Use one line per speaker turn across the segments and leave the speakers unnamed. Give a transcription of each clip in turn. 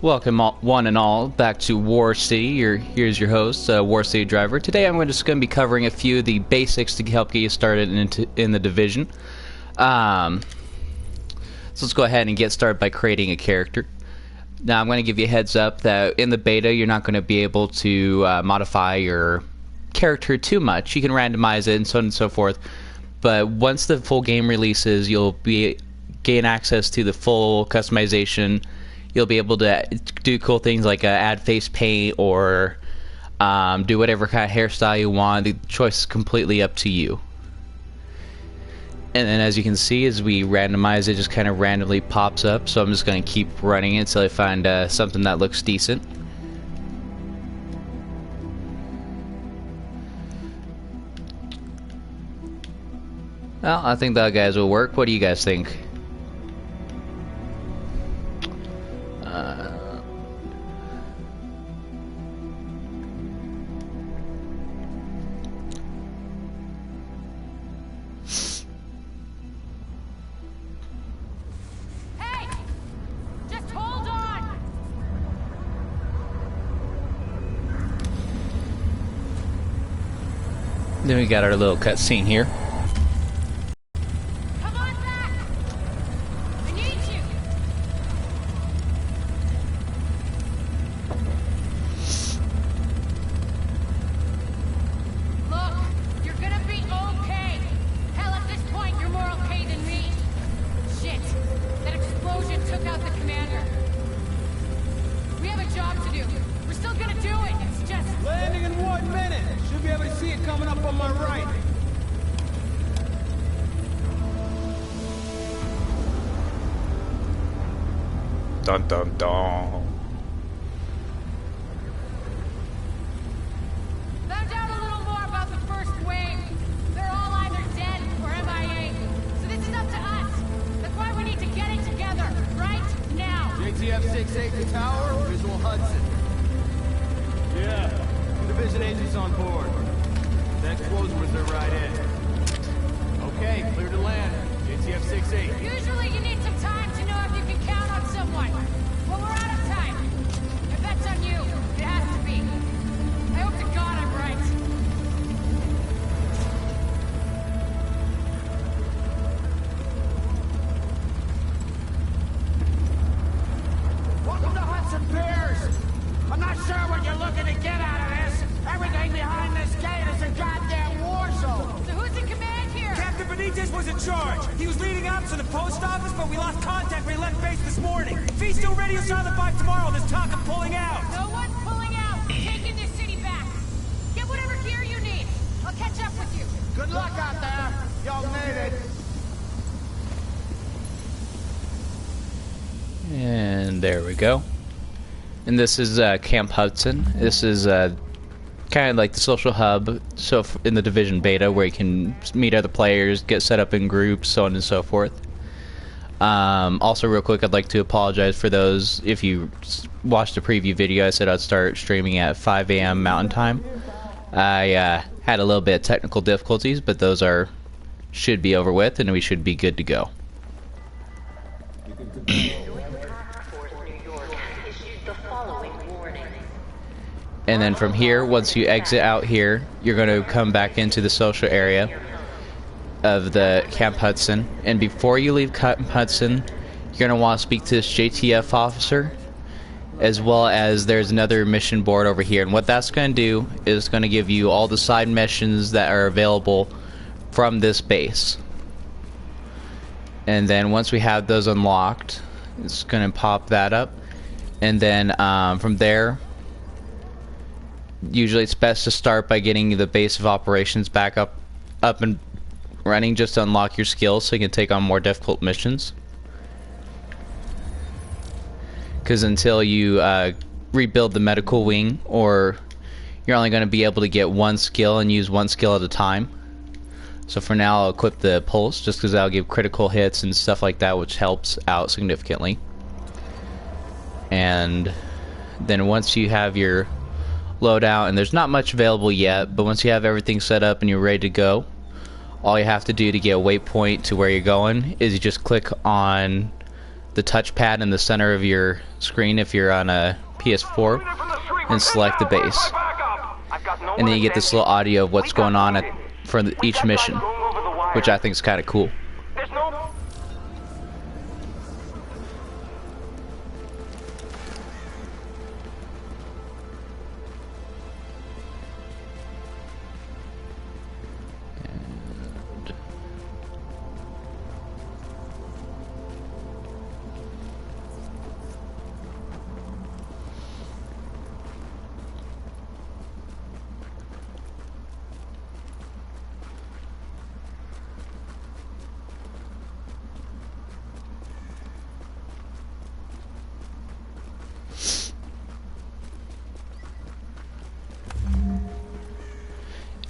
Welcome one and all back to War City. Here's your host, War City Driver. Today I'm just going to be covering a few of the basics to help get you started in the Division. So let's go ahead and get started by creating a character. Now I'm going to give you a heads up that in the beta you're not going to be able to modify your character too much. You can randomize it and so on and so forth. But once the full game releases, you'll gain access to the full customization. You'll be able to do cool things like add face paint or do whatever kind of hairstyle you want. The choice is completely up to you. And then as you can see, as we randomize, it just kind of randomly pops up. So I'm just going to keep running it until I find something that looks decent. Well, I think that guys will work. What do you guys think? Then we got our little cutscene here.
Come on back! I need you! Look, you're gonna be okay. Hell, at this point, you're more okay than me. Shit, that explosion took out the commander. We have a job to do. We're still gonna do it. It's just...
Landing in 1 minute! Should be able to see it coming up on my right.
Dun dun dun.
Found out a little more about the first wave. They're all either dead or MIA. So this is up to us. That's why we need to get it together, right now.
JTF 6-8 to tower, visual Hudson. Yeah, Division agents on board. That close was their right in. Okay, clear to land. JTF 6-8.
Usually you need some time to know if you can count on someone. Well, we're out of time. If that's on you, it has to be. I hope to God I'm right.
Welcome to Hudson Piers. I'm not sure what you're looking to get out of this. Everything behind this gate is a goddamn war zone.
So who's in command here?
Captain Benitez was in charge. He was leading ops to the post office, but we lost contact when he left base this morning. If he's still radio silent by tomorrow, there's talk of pulling out.
No one's pulling out. We're taking this city back. Get whatever gear you need. I'll catch up with you.
Good luck out there. Y'all need it.
And there we go. And this is Camp Hudson. This is kind of like the social hub so in the Division beta where you can meet other players, get set up in groups, so on and so forth. Also real quick, I'd like to apologize for those. If you watched the preview video, I said I'd start streaming at 5 a.m. Mountain Time. I had a little bit of technical difficulties, but those should be over with and we should be good to go. And then from here, once you exit out here, you're going to come back into the social area of the Camp Hudson. And before you leave Camp Hudson, you're going to want to speak to this JTF officer, as well as there's another mission board over here. And what that's going to do is going to give you all the side missions that are available from this base. And then once we have those unlocked, it's going to pop that up. And then from there, usually it's best to start by getting the base of operations back up and running just to unlock your skills so you can take on more difficult missions. Because until you rebuild the medical wing, or you're only going to be able to get one skill and use one skill at a time. So for now I'll equip the pulse just because that'll give critical hits and stuff like that, which helps out significantly. And then once you have your loadout, and there's not much available yet, but once you have everything set up and you're ready to go, all you have to do to get a waypoint to where you're going is you just click on the touchpad in the center of your screen if you're on a PS4, and select the base. And then you get this little audio of what's going on for each mission, which I think is kind of cool.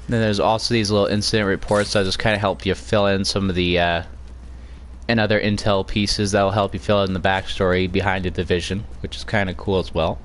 Then there's also these little incident reports that just kind of help you fill in some of the and other intel pieces that will help you fill in the backstory behind the Division, which is kind of cool as well.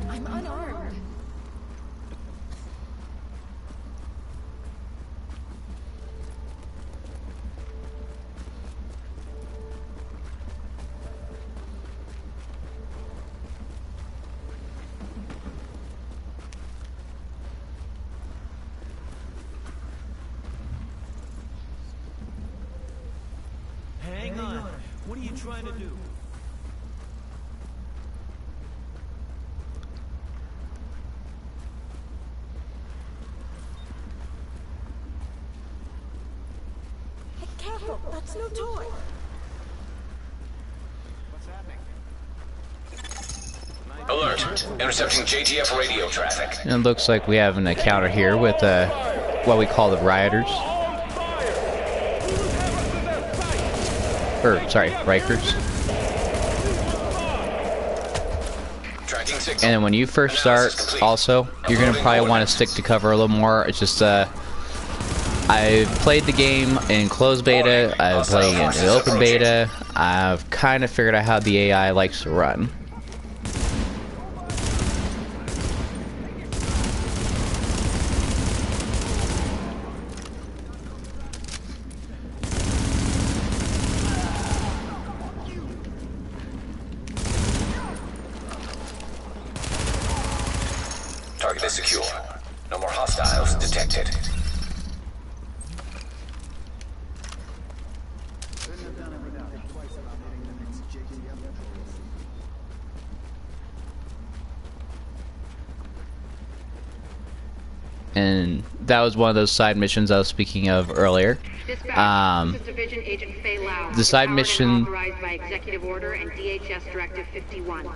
I'm unarmed.
Hang on. What are you trying to do?
Hey, careful, that's no toy.
Alert! Intercepting JTF radio traffic.
And it looks like we have an encounter here with what we call the rioters. Sorry, Rikers.
Tracking signal.
And then when you first start, also, you're going to probably want to stick to cover a little more. It's just, I've played the game in closed beta, I've played it in open beta, I've kind of figured out how the AI likes to run.
Target is secure. No more hostiles detected.
And that was one of those side missions I was speaking of earlier.
Dispatch, this is Division Agent Faye Lau.
The side
Empowered and
mission-
authorized by Executive Order and DHS Directive 51.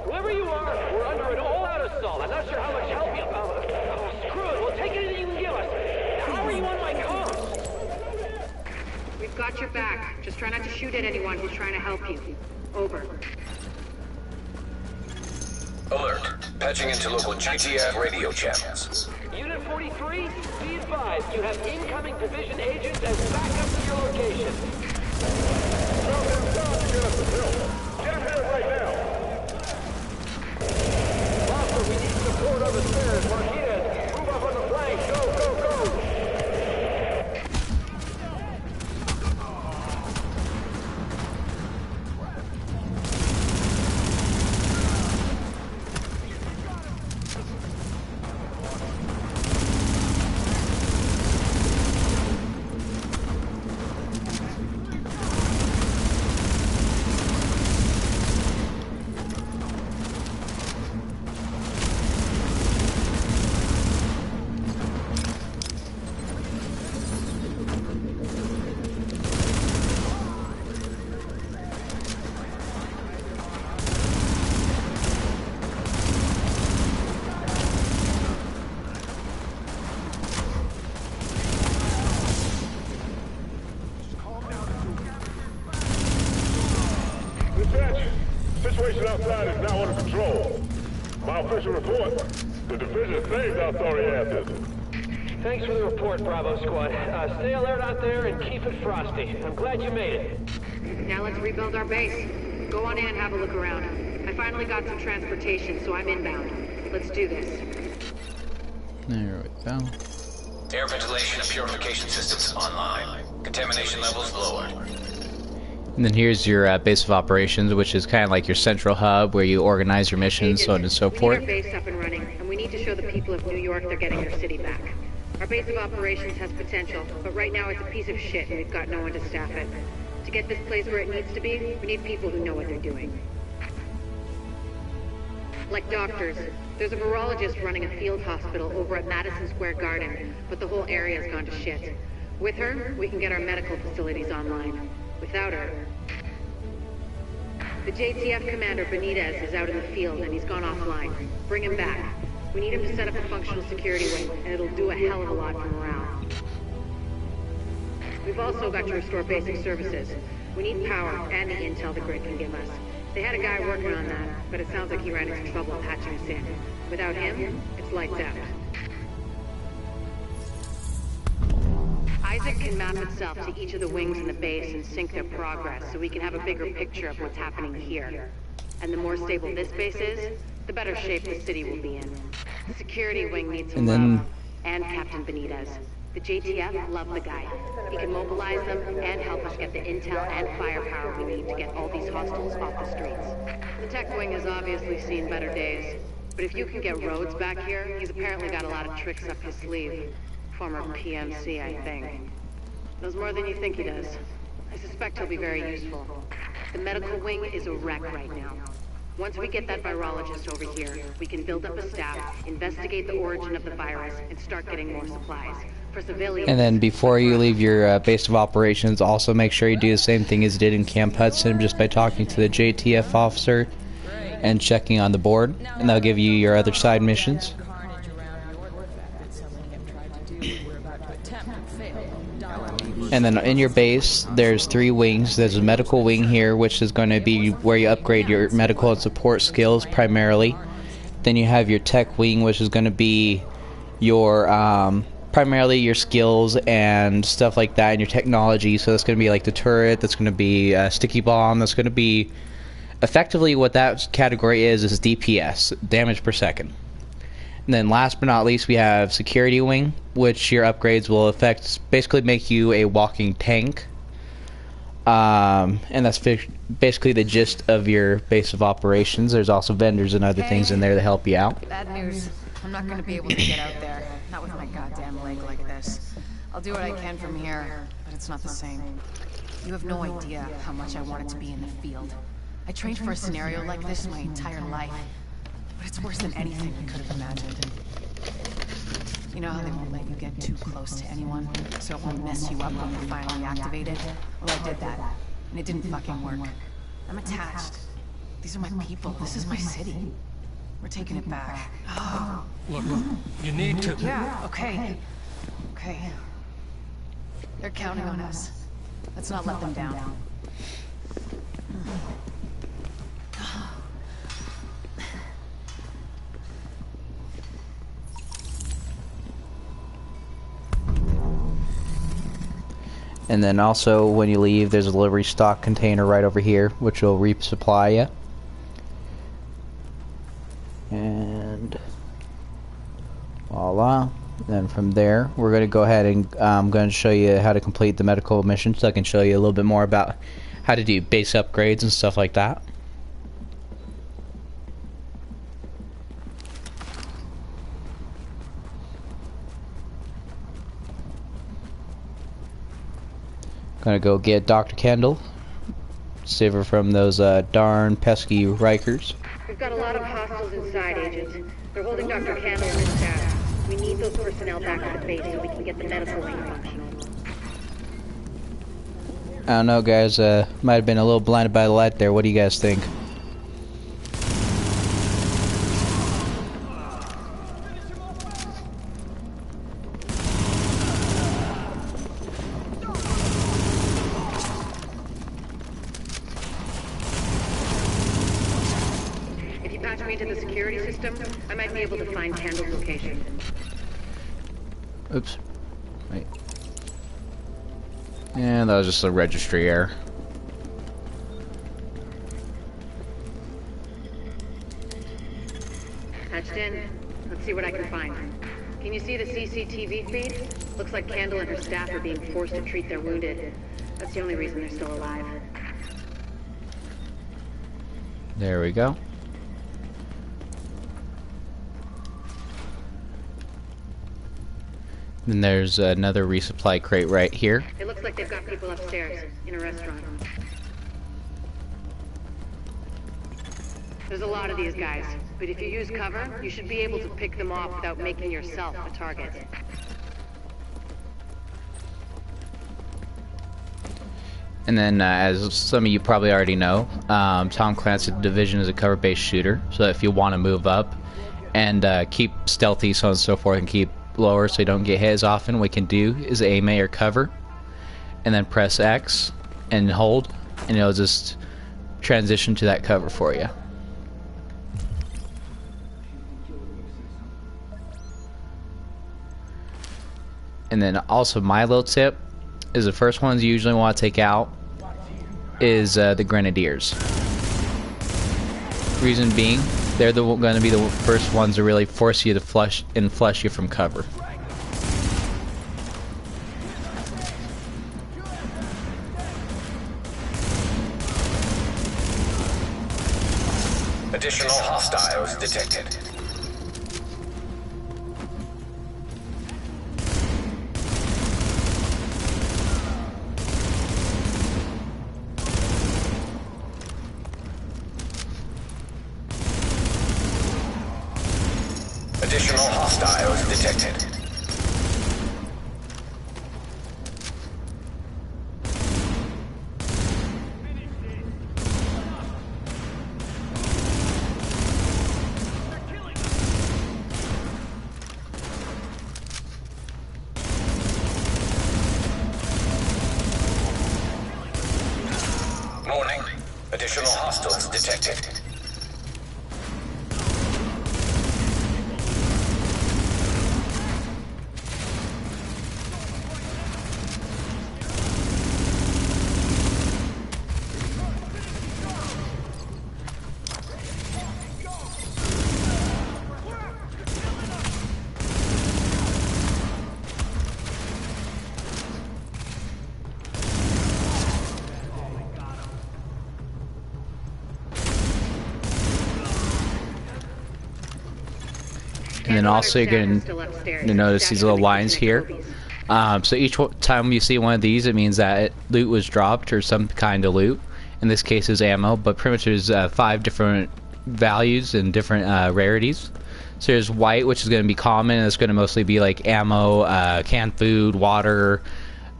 Whoever you are, we're under an all-out assault. I'm not sure how much help you... screw it. We'll take anything you can give us. How are you on my comms?
We've got your back. Just try not to shoot at anyone who's trying to help you. Over.
Alert. Patching into local JTF radio channels.
Unit 43, be advised. You have incoming Division agents as backup to your location. Drop them down to get us some help. Get them here right now. Foster, we need support on the stairs. Martinez, move up on the flank. Go, go, go. Dispatch, situation outside is now under control. My official report, the division saved our sorry asses.
Thanks for the report, Bravo Squad. Stay alert out there and keep it frosty. I'm glad you made it.
Now let's rebuild our base. Go on in and have a look around. I finally got some transportation, so I'm inbound. Let's do this.
There we go.
Air ventilation and purification systems online. Contamination levels lowered.
And then here's your base of operations, which is kind of like your central hub where you organize your missions, so on and so forth.
We need our base up and running, and we need to show the people of New York they're getting their city back. Our base of operations has potential, but right now it's a piece of shit and we've got no one to staff it. To get this place where it needs to be, we need people who know what they're doing. Like doctors. There's a virologist running a field hospital over at Madison Square Garden, but the whole area's gone to shit. With her, we can get our medical facilities online. Without her... The JTF commander, Benitez, is out in the field and he's gone offline. Bring him back. We need him to set up a functional security wing, and it'll do a hell of a lot for morale. We've also got to restore basic services. We need power and the intel the grid can give us. They had a guy working on that, but it sounds like he ran into trouble patching us in. Without him, it's lights out. Isaac can map itself to each of the wings in the base and sync their progress so we can have a bigger picture of what's happening here. And the more stable this base is, the better shape the city will be in. The security wing needs some love, and Captain Benitez. The JTF love the guy. He can mobilize them and help us get the intel and firepower we need to get all these hostiles off the streets. The tech wing has obviously seen better days, but if you can get Rhodes back here, he's apparently got a lot of tricks up his sleeve. Former PMC, I think. Knows more than you think he does. I suspect he'll be very useful. The medical wing is a wreck right now. Once we get that virologist over here, we can build up a staff, investigate the origin of the virus, and start getting more supplies. For civilians...
And then before you leave your base of operations, also make sure you do the same thing as you did in Camp Hudson, just by talking to the JTF officer and checking on the board, and they'll give you your other side missions. And then in your base, there's 3 wings. There's a medical wing here, which is going to be where you upgrade your medical and support skills primarily. Then you have your tech wing, which is going to be your primarily your skills and stuff like that, and your technology. So that's going to be like the turret. That's going to be a sticky bomb. That's going to be effectively what that category is DPS, damage per second. And then last but not least, we have Security Wing, which your upgrades will basically make you a walking tank. And that's basically the gist of your base of operations. There's also vendors and other things in there to help you out.
Bad news. I'm not going to be able to get out there. Not with my goddamn leg like this. I'll do what I can from here, but it's not the same. You have no idea how much I wanted to be in the field. I trained for a scenario like this my entire life. But it's worse than anything I could have imagined. You know how they won't let you get too close to anyone, so it won't mess you up when you're finally activated? Well, I did that, and it didn't fucking work. I'm attached. These are my people. This is my city. We're taking it back. Oh.
Look, you need to...
Yeah, okay. Okay. They're counting on us. Let's not let them down.
And then also, when you leave, there's a delivery stock container right over here, which will resupply you. And voila. Then from there, we're going to go ahead and I'm going to show you how to complete the medical mission, so I can show you a little bit more about how to do base upgrades and stuff like that. Gonna go get Dr. Kendall, save her from those darn pesky Rikers.
We've got a lot of hostiles inside, agents. They're holding Dr. Kendall and his staff. We need those personnel back at the base so we can get the medical wing functional.
I don't know, guys. Might have been a little blinded by the light there. What do you guys think?
patch me into the security system, I might be able to find Candle's location.
Oops. Wait. Yeah, that was just a registry error.
Patched in. Let's see what I can find. Can you see the CCTV feed? Looks like Candle and her staff are being forced to treat their wounded. That's the only reason they're still alive.
There we go. Then there's another resupply crate right here.
It looks like they've got people upstairs, in a restaurant. There's a lot of these guys, but if you use cover, you should be able to pick them off without making yourself a target.
And then, as some of you probably already know, Tom Clancys the Division is a cover-based shooter. So if you want to move up and keep stealthy, so on and so forth, and keep lower so you don't get hit as often, what you can do is aim A or cover, and then press X and hold, and it'll just transition to that cover for you. And then also my little tip is the first ones you usually want to take out is the Grenadiers. Reason being, they're going to be the first ones to really force you to flush you from cover.
Additional hostiles detected. Additional hostiles detected. Warning. Additional hostiles detected.
And then also you're going to notice these little lines here. So each time you see one of these, it means that loot was dropped or some kind of loot. In this case is ammo, but pretty much there's 5 different values and different rarities. So there's white, which is going to be common, and it's going to mostly be like ammo, canned food, water,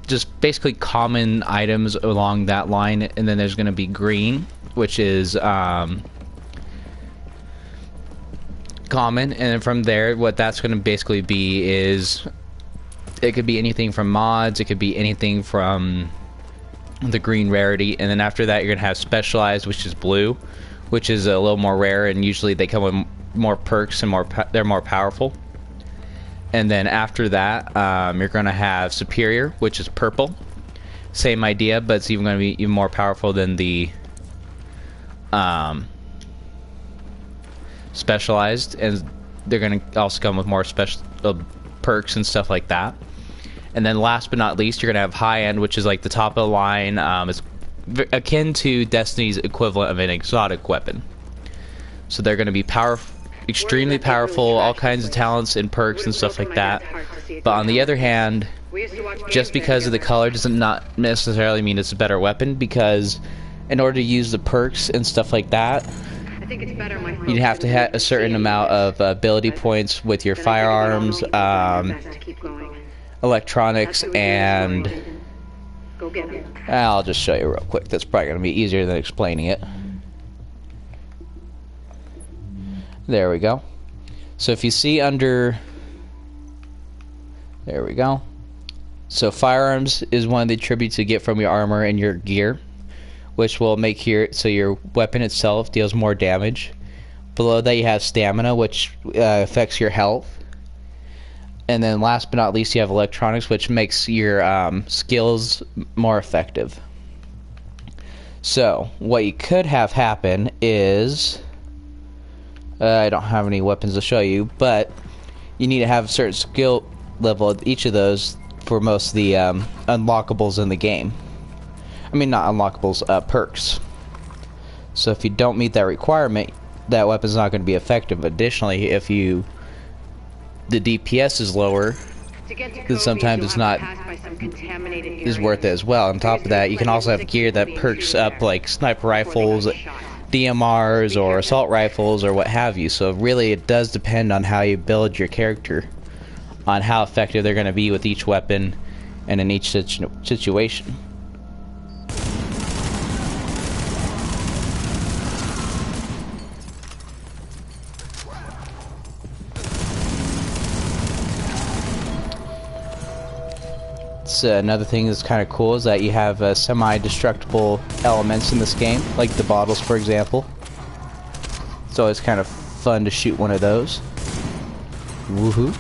just basically common items along that line. And then there's going to be green, which is common, and then from there what that's going to basically be is it could be anything from mods, it could be anything from the green rarity, and then after that you're going to have specialized, which is blue, which is a little more rare, and usually they come with more perks and they're more powerful. And then after that you're going to have superior, which is purple. Same idea, but it's even going to be even more powerful than the specialized, and they're going to also come with more special perks and stuff like that. And then last but not least, you're going to have high end, which is like the top of the line. It's akin to Destiny's equivalent of an exotic weapon. So they're going to be extremely powerful, all kinds of talents and perks and stuff like that. But on the other hand, just because of the color does not necessarily mean it's a better weapon, because in order to use the perks and stuff like that, you'd have to have a certain amount of ability points with your firearms, electronics, and I'll just show you real quick. That's probably going to be easier than explaining it. There we go. So if you see under, there we go. So firearms is one of the attributes you get from your armor and your gear, which will make so your weapon itself deals more damage, Below that you have stamina, which affects your health. And then last but not least you have electronics, which makes your skills more effective. So what you could have happen is, I don't have any weapons to show you, but you need to have a certain skill level at each of those for most of the unlockables in the game. I mean, not unlockables, perks. So if you don't meet that requirement, that weapon's not going to be effective. Additionally, if the DPS is lower, then sometimes it's not is worth it as well. On top of that, you can also have gear that perks up like sniper rifles, DMRs, or assault rifles, or what have you. So really, it does depend on how you build your character, on how effective they're going to be with each weapon and in each situation. Another thing that's kind of cool is that you have semi-destructible elements in this game, like the bottles, for example. It's always kind of fun to shoot one of those. Woohoo!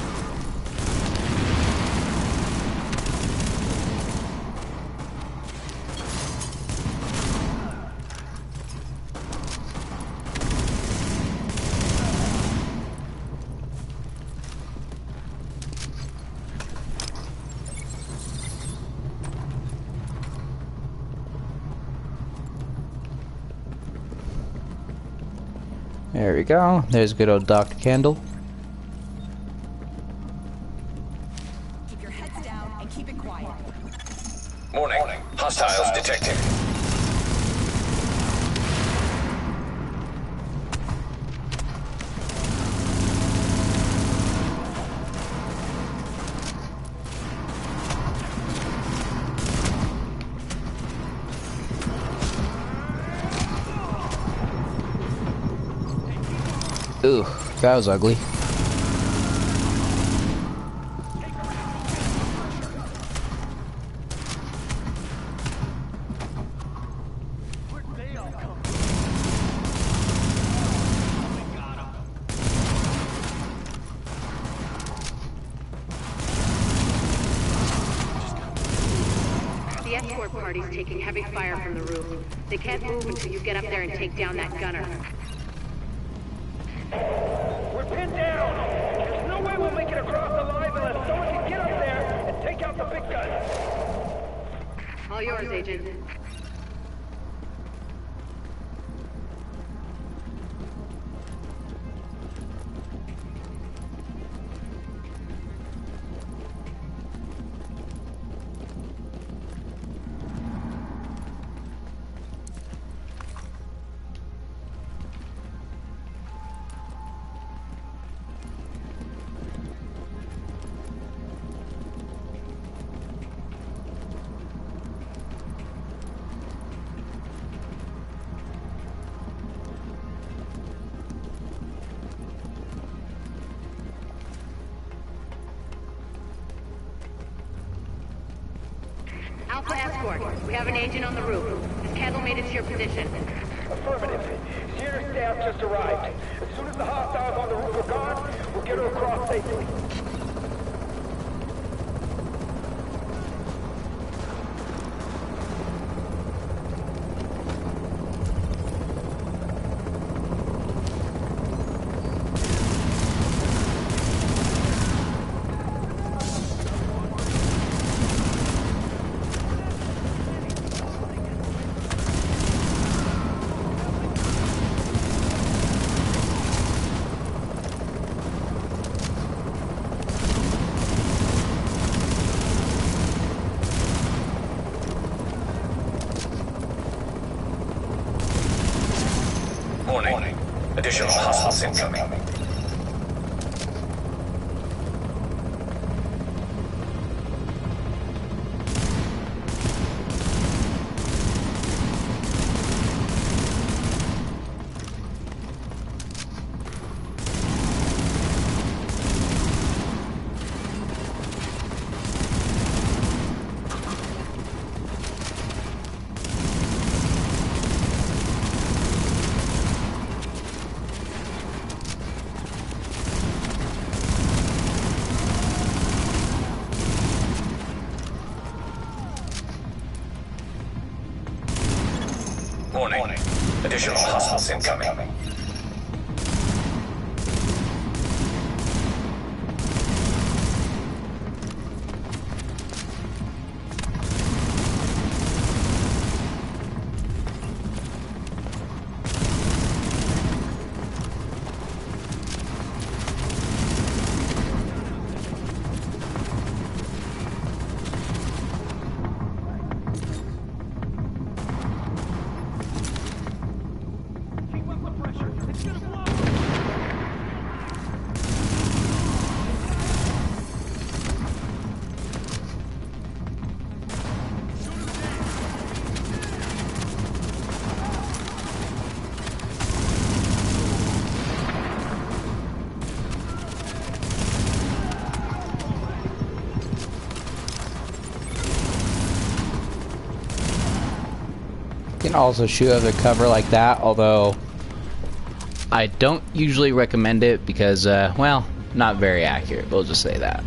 There we go. There's good old Dr. Kendall.
Keep your heads down and keep it quiet.
Warning. Hostiles detected.
Ooh, that was ugly.
The escort party's taking heavy fire from the roof. They can't move until you get up there and take down that gunner.
We're pinned down! There's no way we'll make it across alive unless someone can get up there and take out the big guns!
All yours, Agent. Alpha Escort, we have an agent on the roof. Has Kendall made it to your position?
Affirmative. Senior staff just arrived. As soon as the hostiles on the roof are gone, we'll get her across safely.
Warning. Additional hostiles incoming. Additional hostiles incoming.
You can also shoot under cover like that, although I don't usually recommend it because, well, not very accurate. We'll just say that.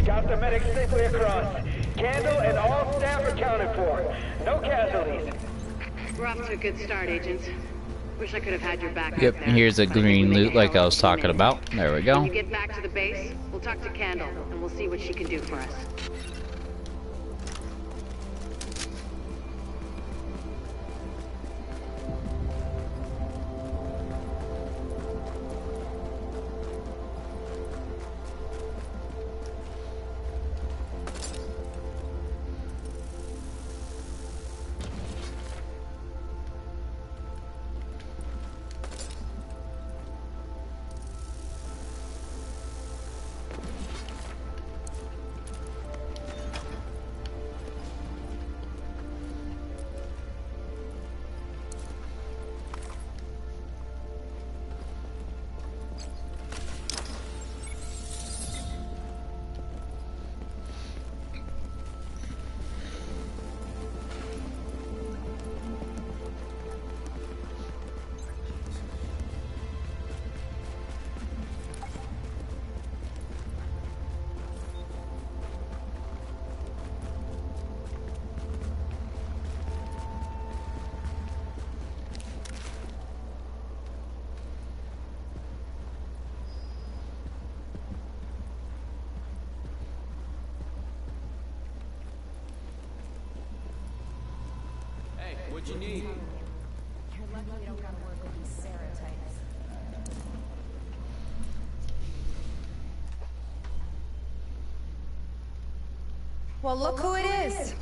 Got the medics safely across. Candle and all staff accounted for. No casualties.
We're off to a good start, agents. Wish I could have had your back.
Yep, and here's a green loot like I was talking about. There we go.
When you get back to the base, we'll talk to Candle, and we'll see what she can do for us.
What'd you need?
You're lucky we don't gotta work with these Sarah types.
Well, look who it is.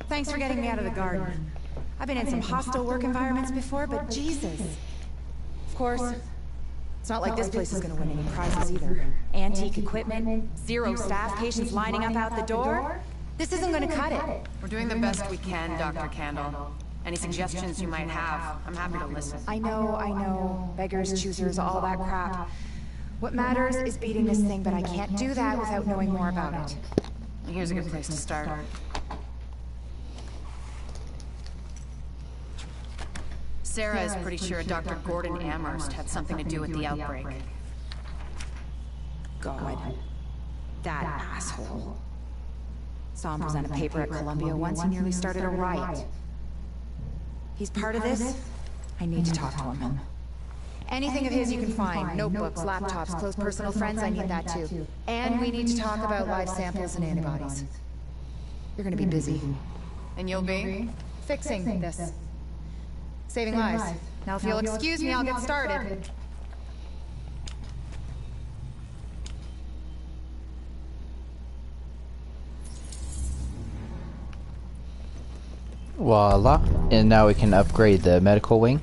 Thanks for getting me out of the garden. I've been in some hostile work environments before, but Jesus. Of course, it's not like this place is gonna win any prizes either. Antique equipment, zero staff, patients lining up out the door. This isn't gonna cut it.
We're doing the best we can, Dr. Candle. Any suggestions you might have, I'm happy to listen.
I know. Beggars, choosers, all that crap. What matters is beating this thing, but I can't do that without knowing more about it.
Here's a good place to start. Sarah is pretty sure Dr. Gordon Amherst had something to do with the outbreak.
God. That asshole. Saw him present a paper at Columbia once. He nearly started a riot. He's part of this? I need to talk to him. Anything of his you can find. Notebooks, laptops, close personal friends, I need that too. And we need to talk about live samples and antibodies. You're gonna be busy.
And you'll be?
Fixing this. Saving lives. Now if you'll excuse me, I'll get started.
Voila. And now we can upgrade the medical wing.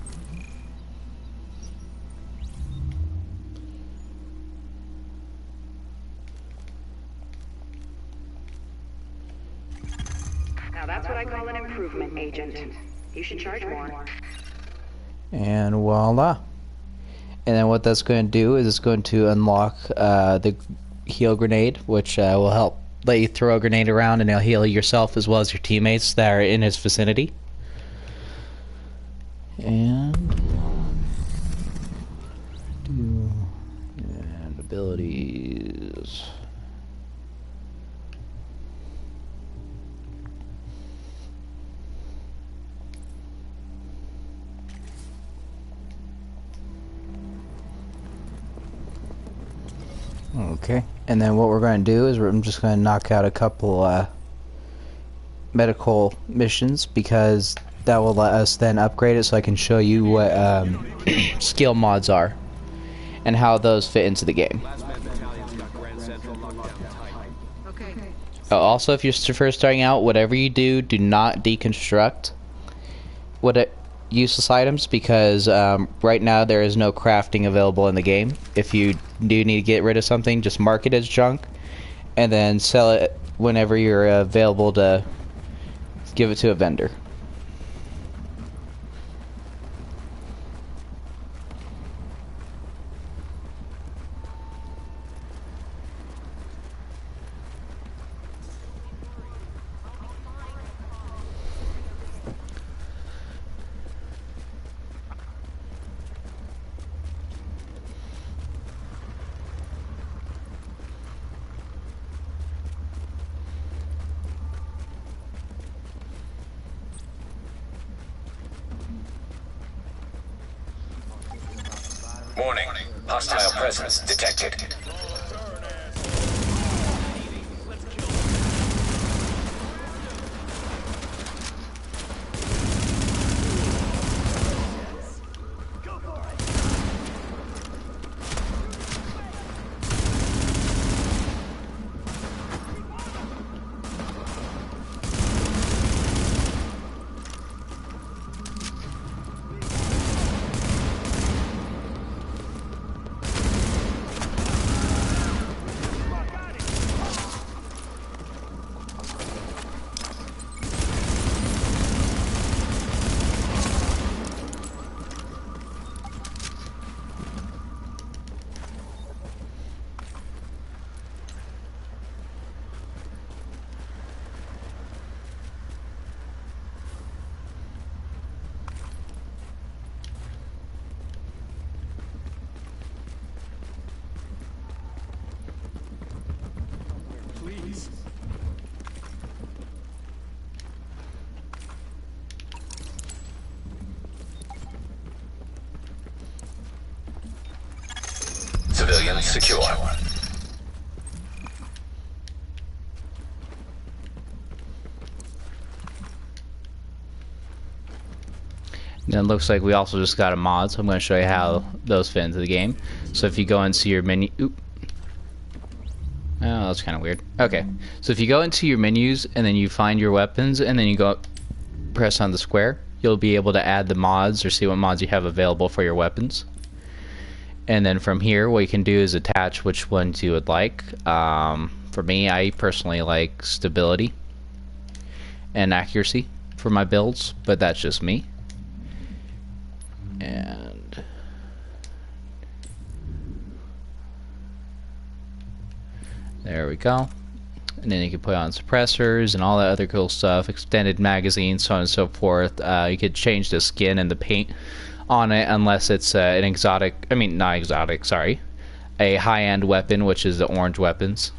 Now that's what I call an improvement, Agent. You should charge more.
And voila. And then what that's going to do is it's going to unlock the heal grenade, which will help let you throw a grenade around and it'll heal yourself as well as your teammates that are in his vicinity. And abilities. Okay, and then what we're going to do is I'm just going to knock out a couple medical missions because that will let us then upgrade it so I can show you what skill mods are and how those fit into the game. Also, if you're first starting out, whatever you do, do not deconstruct useless items because right now there is no crafting available in the game. If you do need to get rid of something, just mark it as junk and then sell it whenever you're available to give it to a vendor.
Warning. Hostile presence detected. Civilians secure.
And it looks like we also just got a mod, so I'm going to show you how those fit into the game. So if you go into your menu... Oop. Oh, that's kind of weird. Okay, so if you go into your menus and then you find your weapons and then you go press on the square, you'll be able to add the mods or see what mods you have available for your weapons. And then from here, what you can do is attach which ones you would like. For me, I personally like stability and accuracy for my builds, but that's just me. And there we go. And then you can put on suppressors and all that other cool stuff, extended magazines, so on and so forth. You could change the skin and the paint on it unless it's an exotic, I mean not exotic, sorry, a high-end weapon, which is the orange weapons.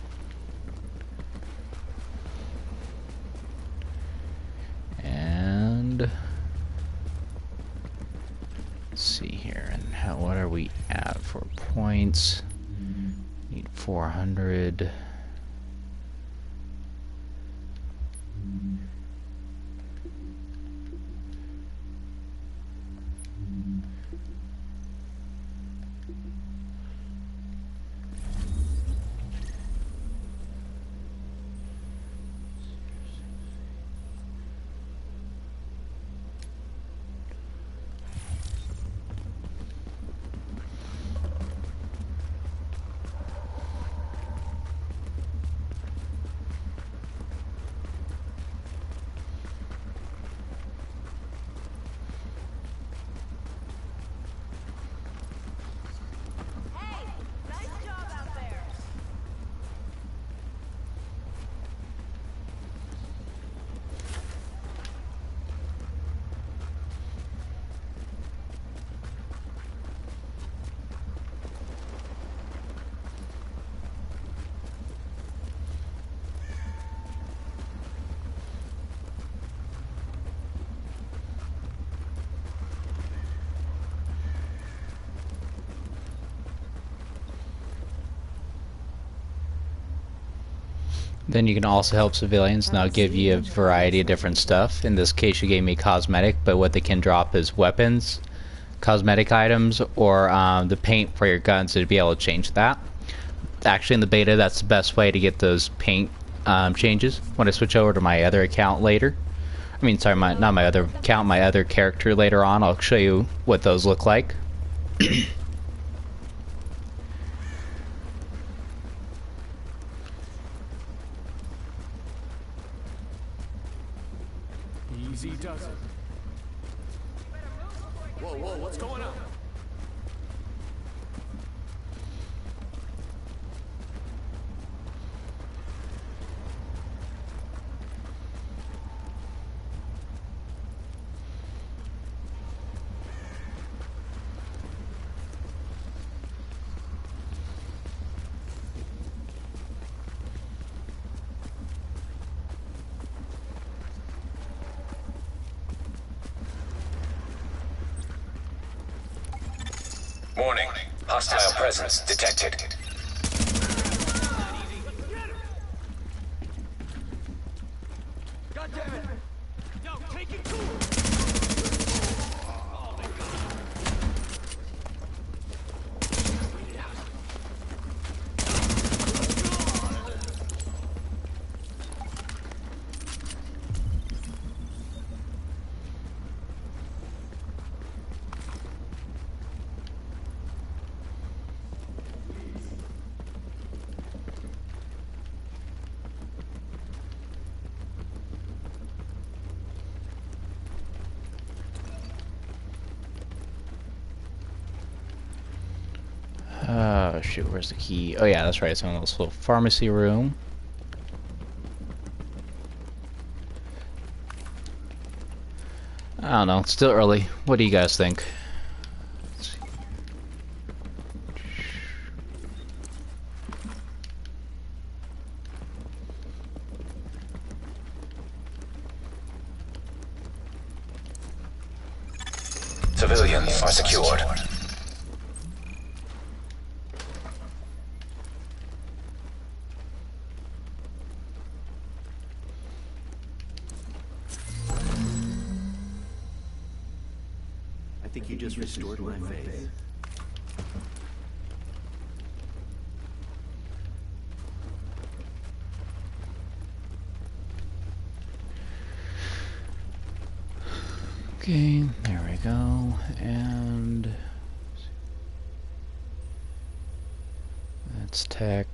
And let's see here, and what are we we at for points? Need 400. Then you can also help civilians, and I'll give you a variety of different stuff. In this case, you gave me cosmetic, but what they can drop is weapons, cosmetic items, or the paint for your guns to be able to change that. Actually, in the beta, that's the best way to get those paint changes. When I switch over to my other account later, I mean, sorry, not my other account, my other character later on, I'll show you what those look like.
Easy does it. Whoa, whoa, what's going on?
Warning. Hostile presence detected.
God damn it! Yo, take it cool!
Oh shoot, where's the key? Oh yeah, that's right, it's in this little pharmacy room. I don't know, it's still early. What do you guys think?
Civilians are secured.
I think you just restored my faith.
Okay, there we go, and that's tech.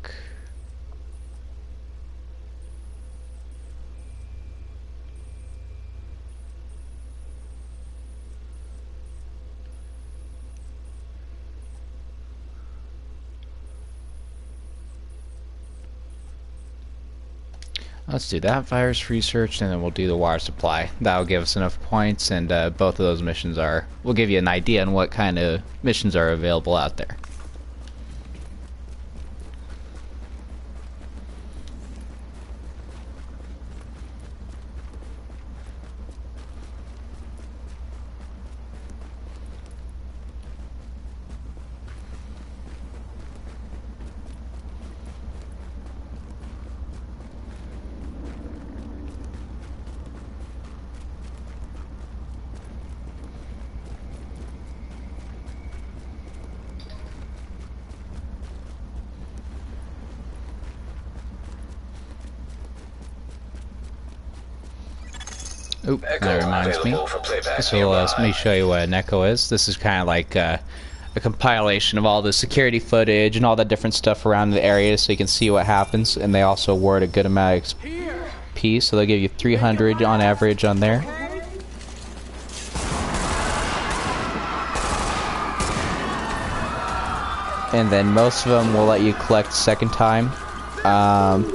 Let's do that virus research, and then we'll do the water supply. That'll give us enough points, and both of those missions will give you an idea on what kind of missions are available out there. Oop, that reminds me. So let me show you what an echo is. This is kind of like a compilation of all the security footage and all that different stuff around the area so you can see what happens. And they also award a good amount of XP, so they'll give you 300 on average on there. And then most of them will let you collect second time.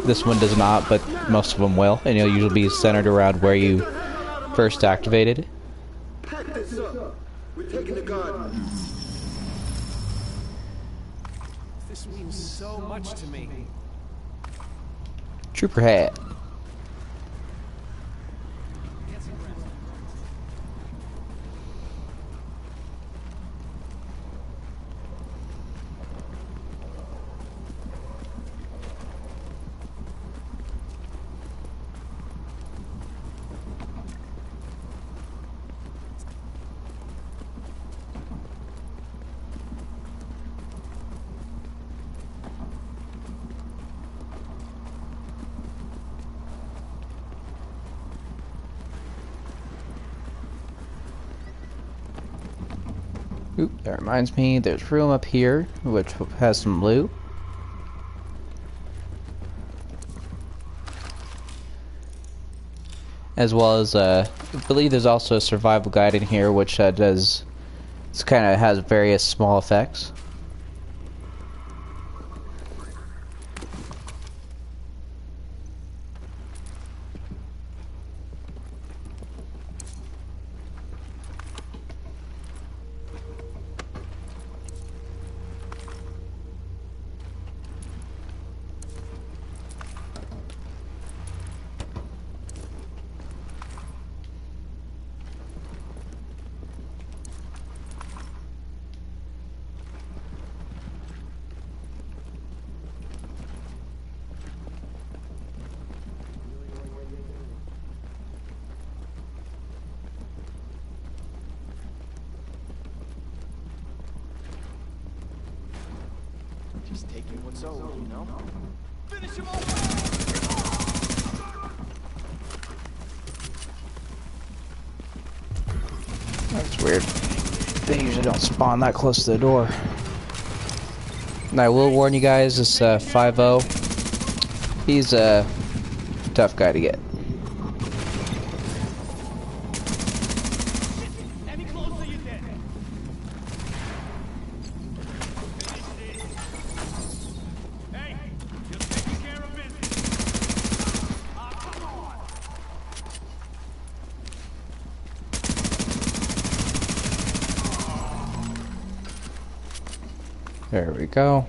This one does not, but most of them will. And it'll usually be centered around where you first activated.
Pack this up. We're taking the gun.
This means so much to me.
Trooper hat. Oop, that reminds me, there's room up here, which has some loot. As well as, I believe there's also a survival guide in here, which has various small effects.
Just taking what's owed, you know? Finish him off!
That's weird. They usually don't spawn that close to the door. And I will warn you guys, this 5-0, he's a tough guy to get. There we go.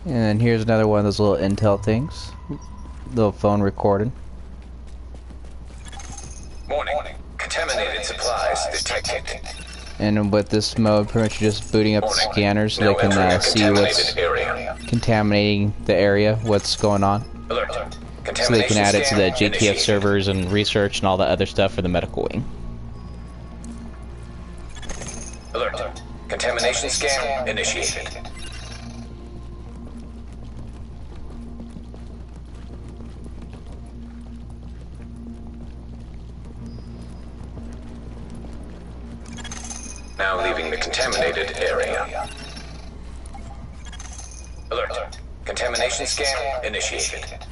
And then here's another one of those little intel things. Little phone recording.
Warning. Contaminated supplies detected.
And with this mode, pretty much you're just booting up the scanners so they can see what's contaminating the area, what's going on.
Alert.
So they can add it to the JTF servers and research and all the other stuff for the medical wing.
Alert. Contamination scan initiated. Now leaving the contaminated area. Alert. Contamination scan initiated.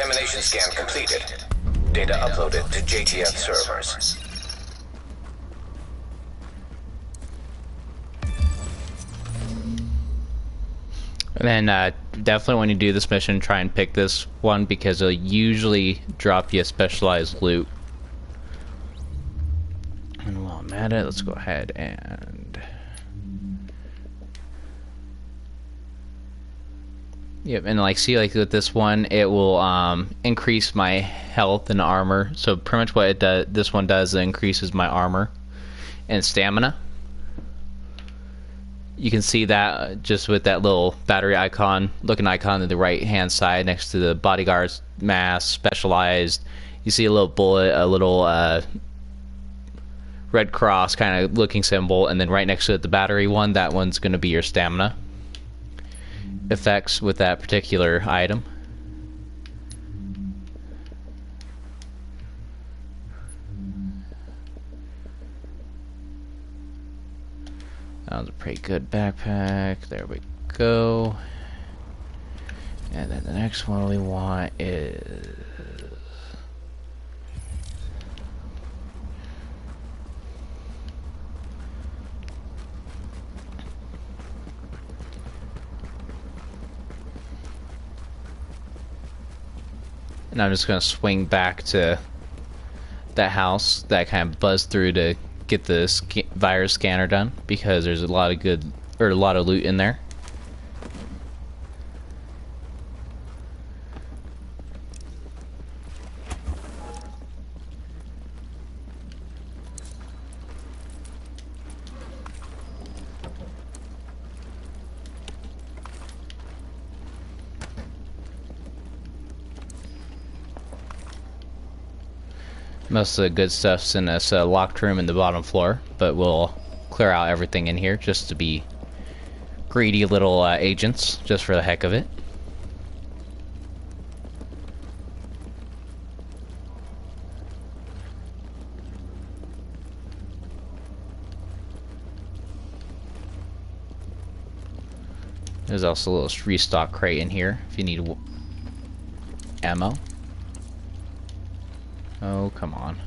Contamination scan completed. Data uploaded to JTF servers.
And then definitely when you do this mission, try and pick this one because it'll usually drop you a specialized loot. And while I'm at it, let's go ahead and... Yep, and like see, like with this one, it will increase my health and armor. So pretty much what it does, this one does, it increases my armor and stamina. You can see that just with that little battery icon, looking icon to the right hand side next to the bodyguard's mask, specialized. You see a little bullet, a little red cross kind of looking symbol, and then right next to it the battery one, that one's going to be your stamina effects with that particular item. That was a pretty good backpack. There we go. And then the next one we want is... And I'm just going to swing back to that house that I kind of buzzed through to get the virus scanner done, because there's a lot of loot in there. Most of the good stuff's in this locked room in the bottom floor, but we'll clear out everything in here just to be greedy little agents, just for the heck of it. There's also a little restock crate in here if you need ammo. Oh, come on.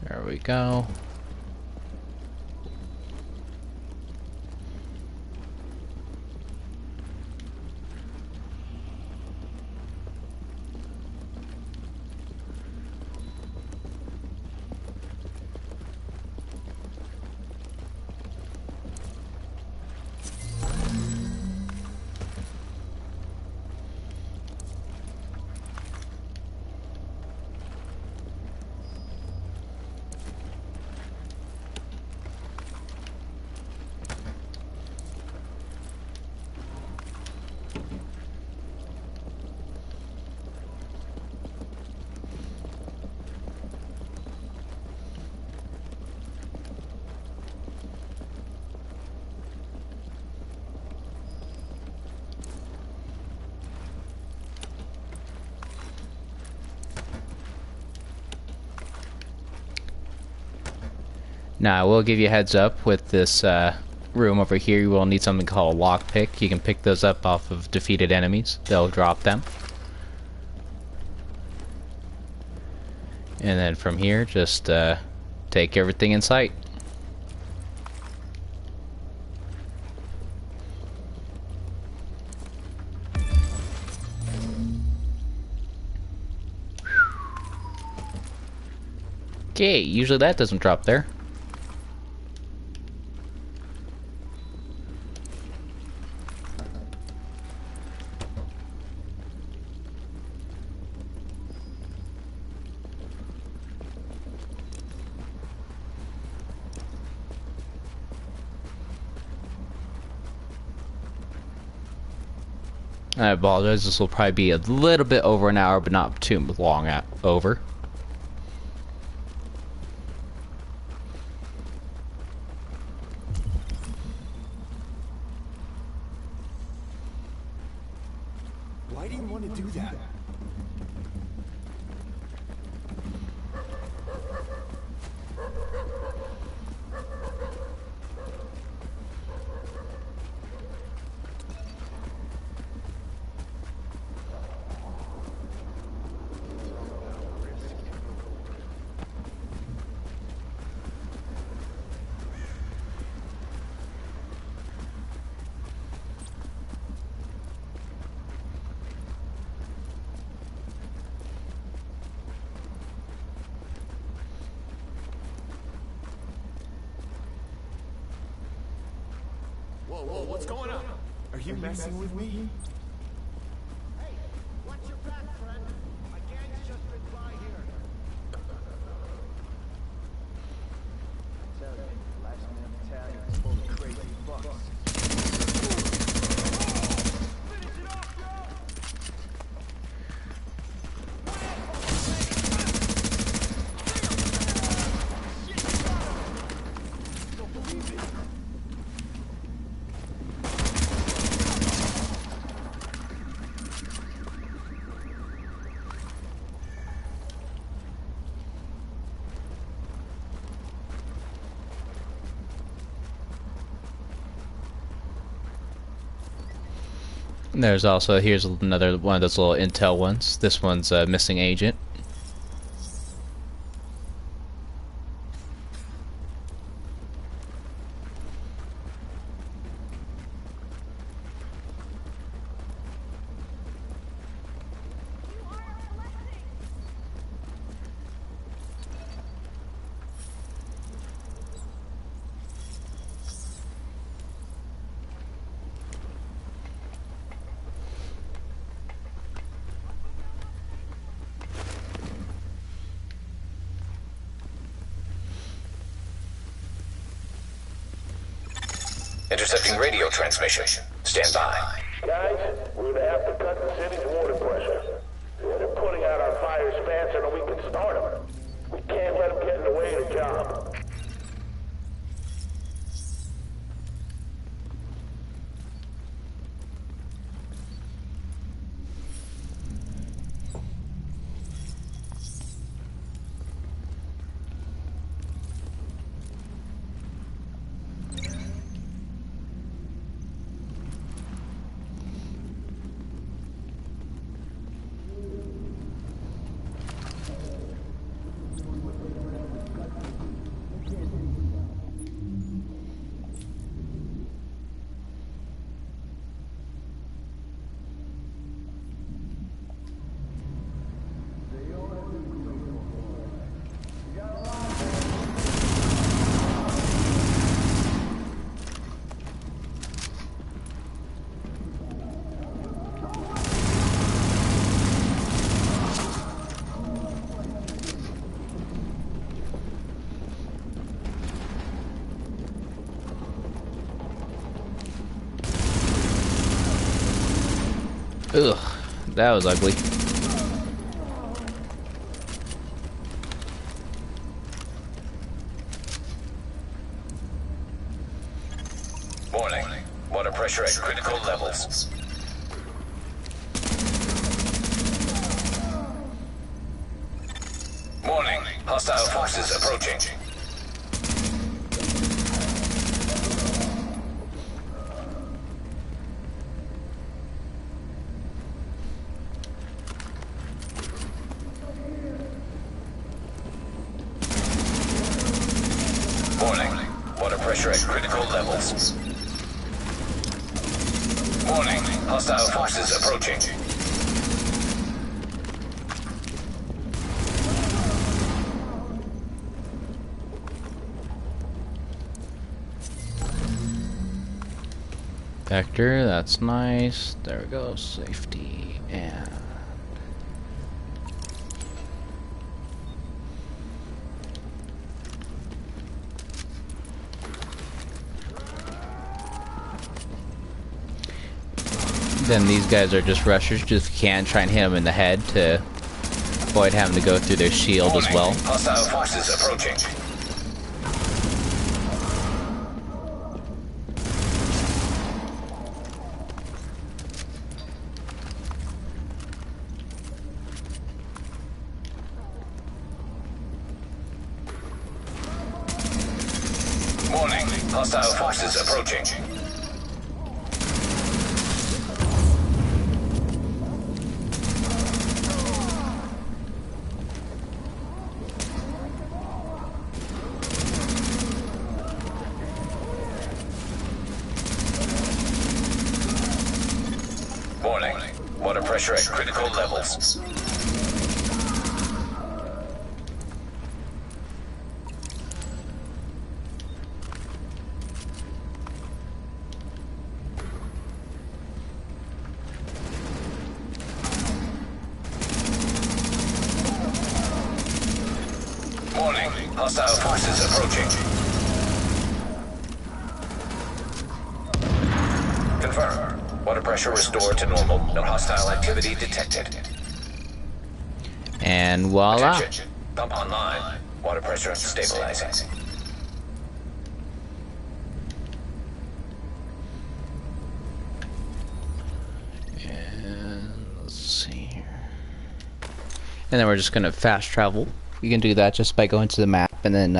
There we go. Now, I will give you a heads up with this room over here. You will need something called a lockpick. You can pick those up off of defeated enemies. They'll drop them. And then from here, just take everything in sight. Okay, usually that doesn't drop there. I apologize, this will probably be a little bit over an hour, but not too long over.
Why do you want to do that?
whoa, what's going on?
Are you messing with me?
Hey, watch your back, friend. My gang's just been by here. I tell you, last man battalion is full of crazy fucks. Finish it off, bro! Don't believe it.
There's also, here's another one of those little intel ones. This one's a missing agent.
Intercepting radio transmission. Stand by.
Guys, we're gonna have to cut the city's water pressure. They're putting out our fires faster than we can start them. We can't let them get in the way of the job.
Ugh, that was ugly.
Warning. Water pressure at critical levels. Warning. Hostile forces approaching. Warning. Water pressure at critical levels. Warning. Hostile forces approaching.
Vector, that's nice. There we go. Safety and then these guys are just rushers. Just can try and hit them in the head to avoid having to go through their shield as well.
Hostile forces approaching. Warning. Hostile forces approaching. Warning. Water pressure at critical levels. Hostile forces approaching. Confirm. Water pressure restored to normal. No hostile activity detected.
And voila.
Attention. Pump online. Water pressure stabilizing.
And let's see here. And then we're just going to fast travel. You can do that just by going to the map and then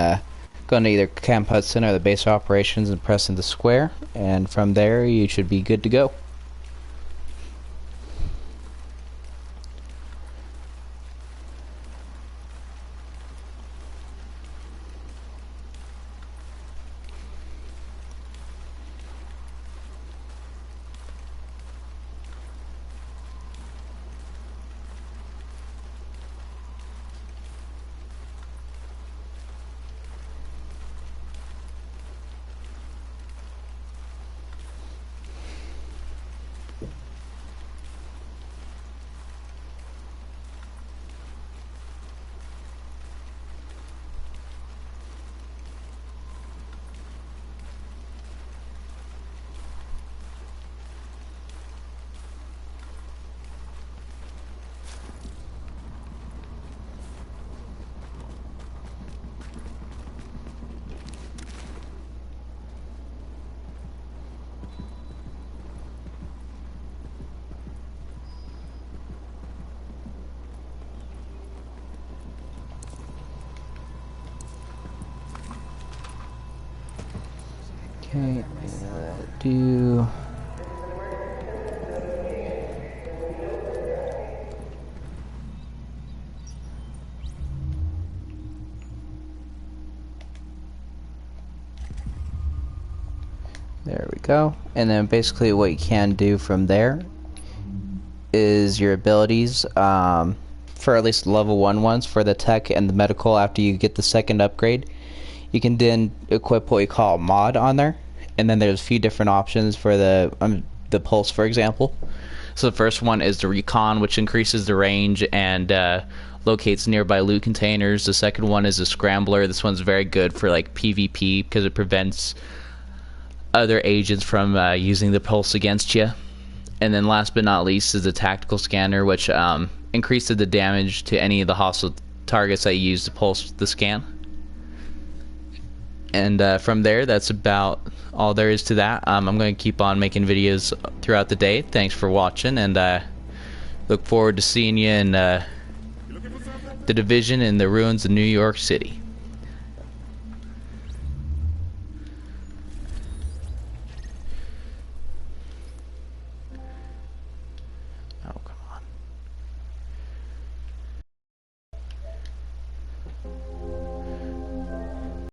going to either Camp Hudson or the base of operations and pressing the square. And from there, you should be good to go. Okay, do... There we go. And then basically what you can do from there is your abilities, for at least level 1 ones for the tech and the medical after you get the second upgrade. You can then equip what we call a mod on there, and then there's a few different options for the pulse, for example. So the first one is the recon, which increases the range and locates nearby loot containers. The second one is a scrambler. This one's very good for like PvP because it prevents other agents from using the pulse against you. And then last but not least is the tactical scanner, which increases the damage to any of the hostile targets that you use to pulse the scan. And from there, that's about all there is to that. I'm going to keep on making videos throughout the day. Thanks for watching, and look forward to seeing you in the Division in the ruins of New York City.